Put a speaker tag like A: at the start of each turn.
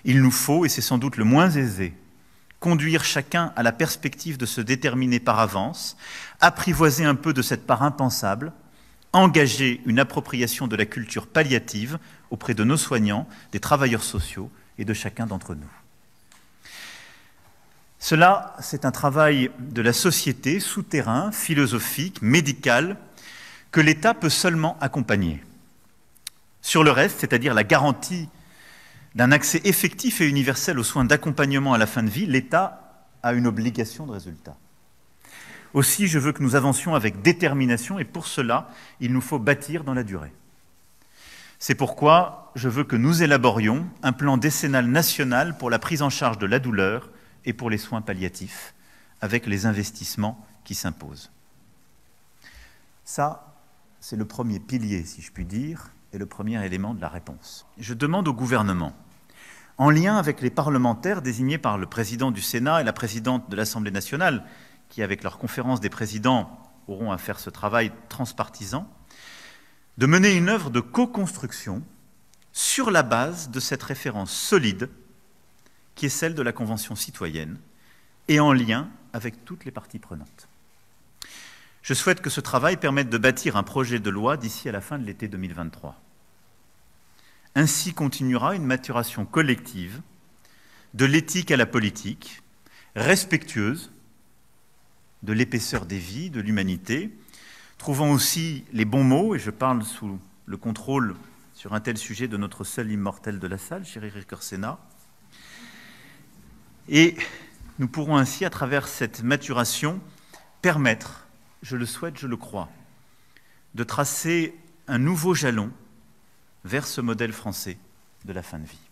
A: Il nous faut, et c'est sans doute le moins aisé, conduire chacun à la perspective de se déterminer par avance, apprivoiser un peu de cette part impensable, engager une appropriation de la culture palliative auprès de nos soignants, des travailleurs sociaux et de chacun d'entre nous. Cela, c'est un travail de la société, souterrain, philosophique, médical, que l'État peut seulement accompagner. Sur le reste, c'est-à-dire la garantie d'un accès effectif et universel aux soins d'accompagnement à la fin de vie, l'État a une obligation de résultat. Aussi, je veux que nous avancions avec détermination et pour cela, il nous faut bâtir dans la durée. C'est pourquoi je veux que nous élaborions un plan décennal national pour la prise en charge de la douleur et pour les soins palliatifs, avec les investissements qui s'imposent. Ça, c'est le premier pilier, si je puis dire, et le premier élément de la réponse. Je demande au gouvernement, en lien avec les parlementaires désignés par le président du Sénat et la présidente de l'Assemblée nationale, qui, avec leur conférence des présidents, auront à faire ce travail transpartisan, de mener une œuvre de co-construction sur la base de cette référence solide qui est celle de la Convention citoyenne et en lien avec toutes les parties prenantes. Je souhaite que ce travail permette de bâtir un projet de loi d'ici à la fin de l'été 2023. Ainsi continuera une maturation collective de l'éthique à la politique, respectueuse de l'épaisseur des vies, de l'humanité, trouvant aussi les bons mots, et je parle sous le contrôle sur un tel sujet de notre seul immortel de la salle, cher Éric Orsena. Et nous pourrons ainsi, à travers cette maturation, permettre, je le souhaite, je le crois, de tracer un nouveau jalon vers ce modèle français de la fin de vie.